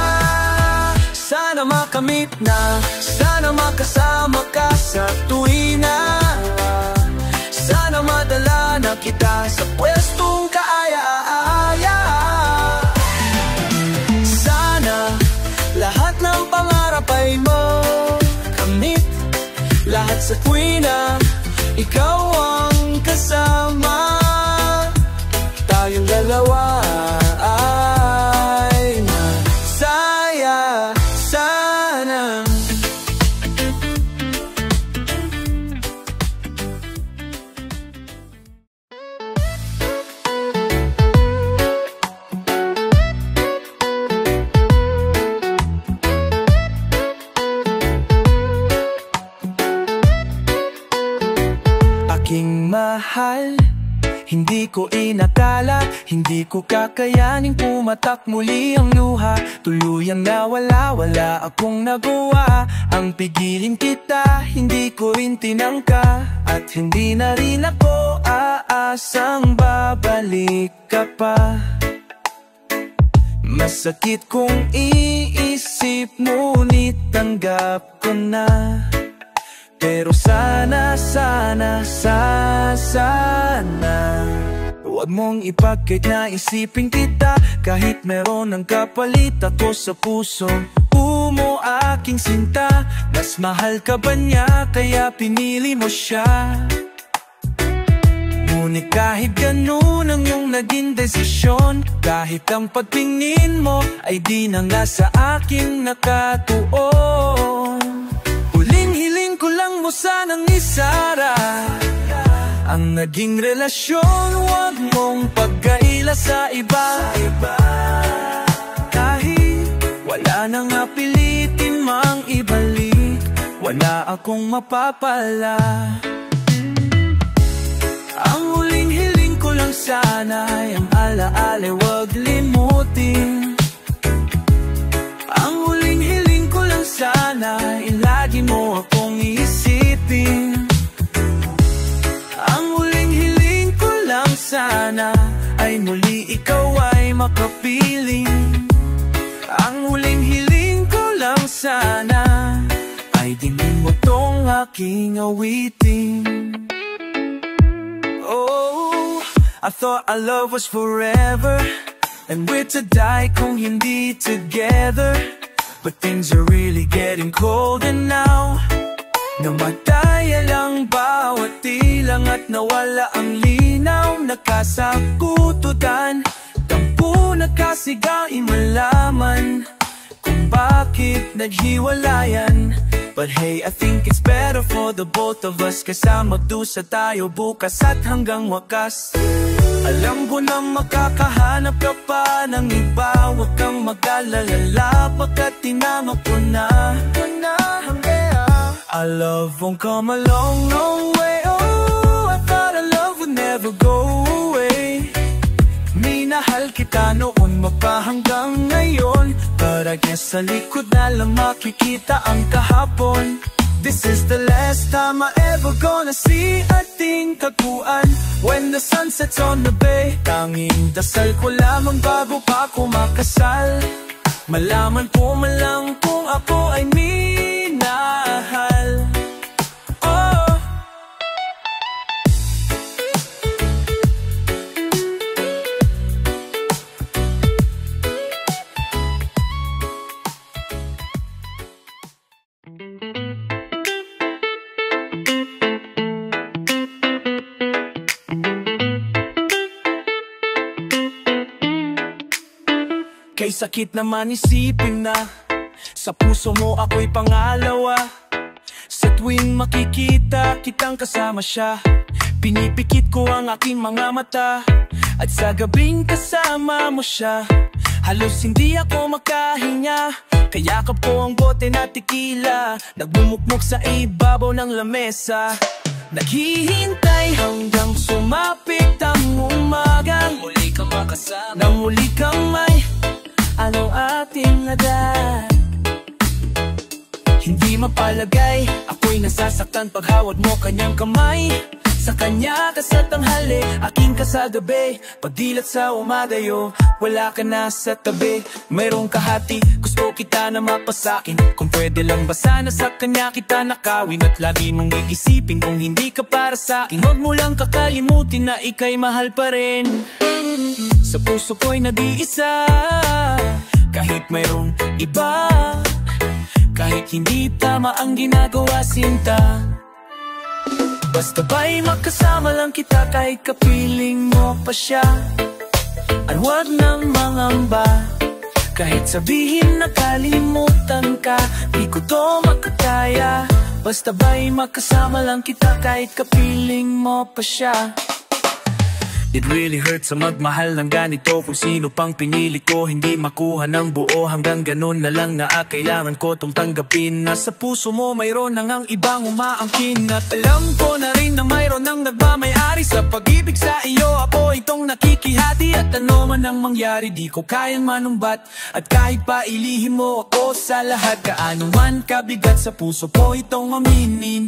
Sana makamit na, sana makasama ka sa tuwina. Sana madala na kita sa pwestong kaaya-aya. Sana lahat ng pangarap ay makamit, lahat sa tuwina ikaw ang kasama. Tayong dalawa ay masaya sana. Aking mahal, hindi ko inakala, hindi ko kakayaning pumatak muli ang luha. Tuluyang nawala, wala akong nagawa. Ang pigilin kita, hindi ko rin tinangka. At hindi na rin ako aasang babalik ka pa. Masakit kung iisip, ngunit tanggap ko na. Pero sana, sana, sana huwag mong ipagkait na isipin kita. Kahit meron ng kapalit ako sa puso mo aking sinta. Mas mahal ka ba niya kaya pinili mo siya? Ngunit kahit ganun ang iyong naging desisyon, kahit ang pagtingin mo ay di na nga sa akin nakatuon. Huling-hiling ko lang mo sanang isara ang naging relasyon, huwag mong pagkaila sa iba. Kahit wala nang apilitin mang ibalik, wala akong mapapala. Ang huling-hiling ko lang sana ay ang alaala huwag limutin. Ang huling-hiling ko lang sana ay lagi mo akong isipin. Ang huling-hiling ko lang sana ay muli ikaw ay makapiling. Ang huling-hiling ko lang sana ay dinig mo tong aking awitin. Oh, I thought our love was forever, and we're to die kung hindi together. But things are really getting colder now. Namataya lang bawat ilang at nawala ang linaw. Nakasakututan, tampo nagkasigain malaman kung bakit naghiwalayan. But hey, I think it's better for the both of us, kasama magdusa tayo bukas at hanggang wakas. Alam ko na makakahanap ka pa ng iba, huwag kang mag-alala pagkat tinama ko na. Our love won't come a long, long way. Oh, I thought our love would never go away. Minahal kita noon mapahanggang ngayon, but I guess sa likod na lang makikita ang kahapon. This is the last time I ever gonna see ating tagpuan. When the sun sets on the bay, tanging dasal ko lamang bago pa ako makasal. Malaman ko man lang kung ako ay minahal. Oh. Kay sakit naman isipin na sa puso mo ako'y pangalawa. Sa tuwing makikita kitang kasama siya, pinipikit ko ang aking mga mata. At sa gabing kasama mo siya, halos hindi ako makahinga. Kayakap ko ang bote na tequila, nagbumukmok sa ibabaw ng lamesa. Naghihintay hanggang sumapit ang umagang muli kang makasama, na muli kang may anong ating nadan. Hindi mapalagay, ako'y nasasaktan pag hawad mo kanyang kamay. Sa kanya ka sa tanghali, aking ka sa gabi. Pagdilat sa umadayo, wala ka na sa tabi. Mayroong kahati, gusto kita na mapasakin. Kung pwede lang ba sana sa kanya kita nakawin. At lagi mong iisipin kung hindi ka para sa'kin. Huwag mo lang kakalimutin na ika'y mahal pa rin. Sa puso ko'y nag-iisa, kahit mayroong iba, kahit hindi tama ang ginagawa sinta. Basta ba'y makasama lang kita kahit kapiling mo pa siya. At huwag nang mangamba, kahit sabihin na kalimutan ka, di ko to makakaya. Basta ba'y makasama lang kita kahit kapiling mo pa siya. It really hurts sa magmahal ng ganito. Kung sino pang pinili ko, hindi makuha ng buo. Hanggang ganun na lang na kailangan ko tong tanggapin, na sa puso mo mayroon nang ang ibang umaangkin. At alam ko na rin na mayroon nang nagmamayari sa pag-ibig sa iyo. Ako itong nakikihati, at ano man ang mangyari di ko kayang manumbat. At kahit pa ilihim mo ako sa lahat, kaano man kabigat sa puso ko itong aminin.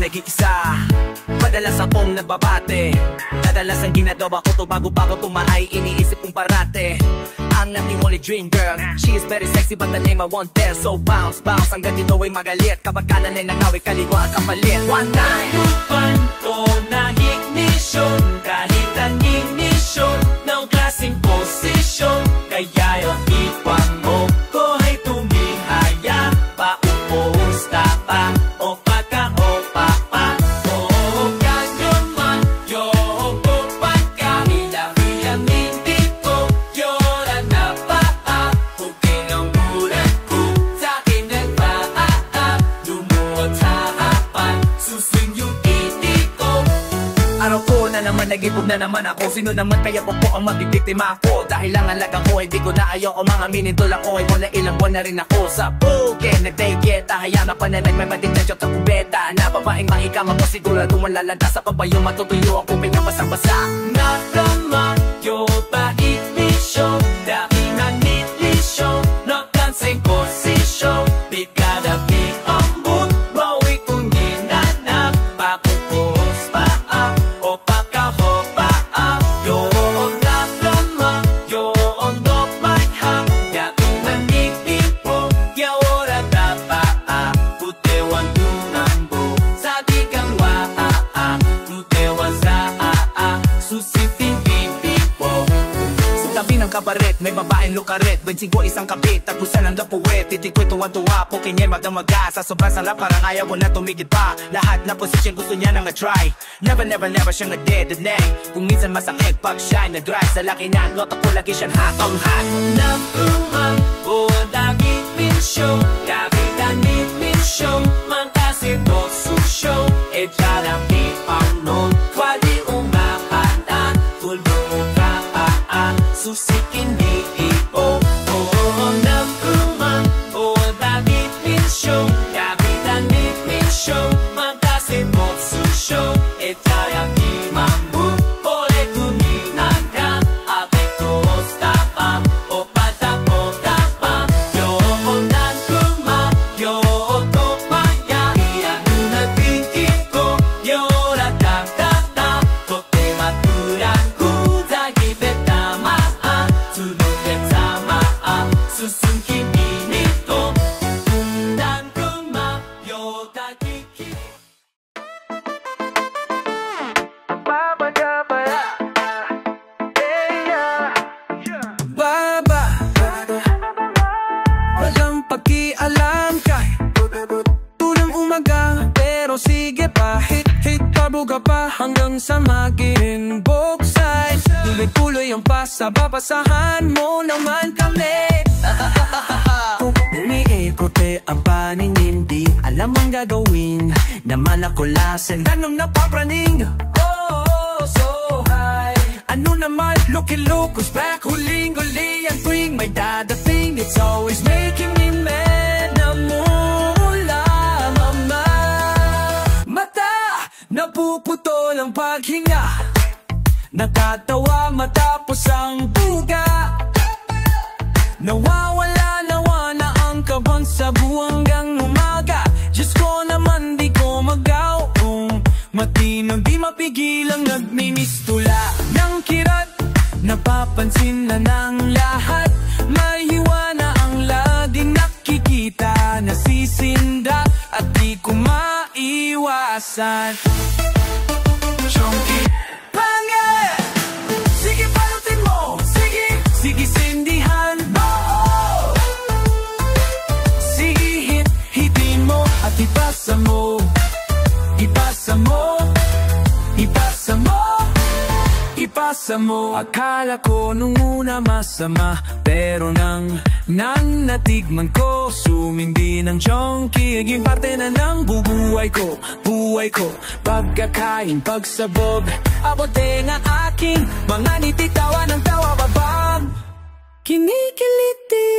Nag-iisa, madalas akong nababate. Madalas ang ginagawa ko to bago tumahay, iniisip kong parate. I'm not the only dream girl, she is very sexy but the name I want there. So bounce, bounce, hanggang dito ay magalit. Kapag kanan ay nangawit, kaliwa ang kapalit. One time, lupan ko na ignition, kahit ang ignition ng klaseng posisyon. Kaya yung iwan mo ko ay tumihaya, paupos na pa o nag-ibog na naman ako. Sino naman kaya po ang mabibiktima ako? Dahil lang ang lagang ko, hindi ko na ayaw o mga minintol ako. Ay wala ilang buwan na rin ako sa bukin. Nag-dayeta, hayaan na pananay, may madintansyon sa kubeta. Na babaeng mahikama pa sigurado malalanta sa pabayo. Matutuyo ako, pinabasang-basa. Nakamang yo ba ignition, dahil nanitlisyon, no dancing position. Bigada big ambut, bawi kong ginanap, pakupos pa ang o pagkahopa ang yo. Yo on top my heart, yakin nanitipo, yawora tapa putewan tunambo, sa di kang waa, putewan sa kabaret, may babaeng lukaret, 25 isang kabit, tapusan ang dapuwet. Titik ko'y tuwan-tuwa, pukin yan magdamaga. Sa sobrang sarap parang ayaw mo na tumigil pa. Lahat na posisyon gusto niya nang try. Never siyang nagdedenay. Kung minsan masakit pag siya nag-dry. Sa laki ng nota ko lagi siyang hatong hat. Naman po dagit min show, dagit ang min show, man kasi to show. E jarang di panon, kwali umapatan, tulong kapaan, susikin di ipo. Naman po dagit min show, dagit ang min show, man kasi to show. E jarang di mambu, ole kuninanda, apektos tapang, o patapong tapang. Yo ondan kuma, yo otopaya, iyanu na tingin ko, yo ratata, tote maturan ku, dagi betamaan, sunod betamaan, susun kimi nito. Ondan kuma, yo takiki. Baba, walang pakialam kay tulang umaga, pero sige pa, hit pabuga pa hanggang sa maging buksay. Tuloy-tuloy ang pasababasahan mo naman kami. Kung umiikote ang paningin, di alam ang gagawin, naman ako lasing, ganong napapraning. Oh, so high. Ano naman, look-who's back, huling-huli ang tuwing may dadating. It's always making me mad, namula, mama. Mata, napuputol ang paghinga, natatawa matapos ang buga. Nawawala na ang kabang sa buwanggang umaga. Diyos ko naman di ko magaw, matinag di mapigilang nagmimistula ng kirat. Napapansin na ng lahat, mahiwa na ang laging nakikita, nasisindak at di ko maiwasan. Chonky Pangit! Sige palutin mo, sige sindihan mo. Sige hitin mo at ipasa mo, ipasa mo, ipasa mo, ipasa mo. Akala ko nung una masama, pero nang natigman ko, sumindi ng chonky, naging parte na ng buhay ko. Pagkakain, pagsabog, abote nga aking mga niti, tawa ng tawa, babang kinikiliti.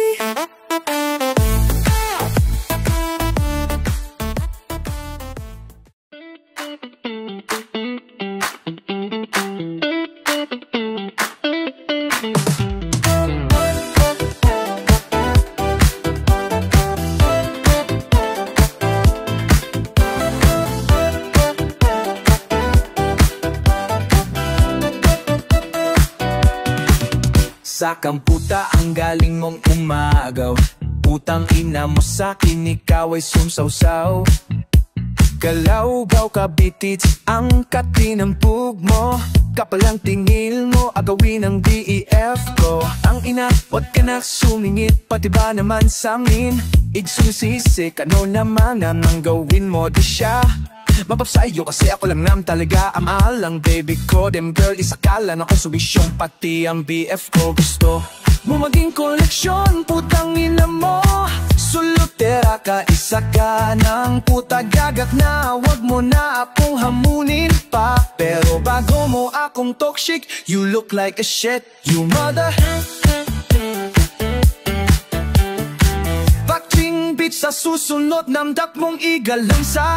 Sakang puta ang galing mong umagaw, putang ina mo sa'kin, ikaw ay sumsawsaw. Galawgaw ka bitits, ang katinampug mo, kapalang tingil mo, agawin ang DEF ko. Ang ina, wag ka na sumingit, pati ba naman samin, igsusisik, ano naman ang gawin mo di siya mapap sa'yo, kasi ako lang naman talaga ang mahal ang baby ko. Dem girl, isakala na konsumisyon, pati ang BF ko. Gusto mo maging koleksyon, putang ina mo, sulutera ka, isa ka ng puta gagat na, wag mo na akong hamunin pa. Pero bago mo akong toxic, you look like a shit, you mother. Bakting bitch, sa susunod namdak mong igalang sa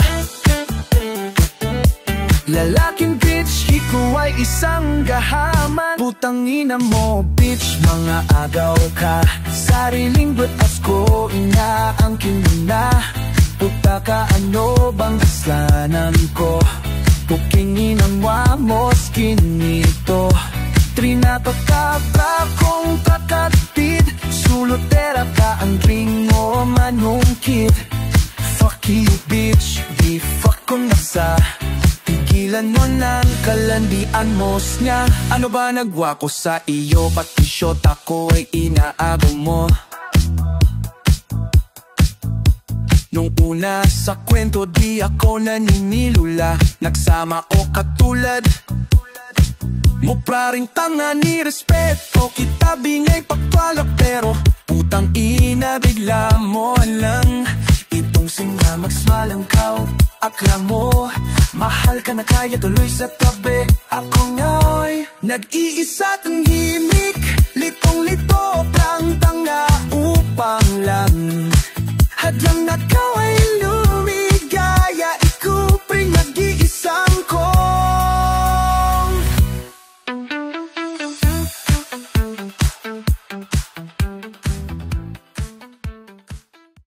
lalaking bitch, ikaw ay isang gahaman. Putang ina mo bitch, mga agaw ka, sariling butas ko inaangkin mo na. Puta ka, ano bang kasalanan ko? Puking inamwa mo skin nito, trinato ka ba kong kakatid? Sulotera ka, ang ring mo manungkit. Fuck you bitch, di fuck ko na sa ganon ang kalandian mo niya. Ano ba nagwa ko sa iyo, pati shot ako ay inaagaw mo. Nung una sa kwento di ako naninilula, nagsama o katulad mo pa rin tanga ni respeto. Kita bingay pagpala pero putang ina bigla mo lang. Itong sinamagsmalang kao, akla mo mahal ka na kaya tuloy sa tabi. Ako nga'y nag-iisa tanghimik, litong-lito, tang tanga upang lang hadlang nagkaway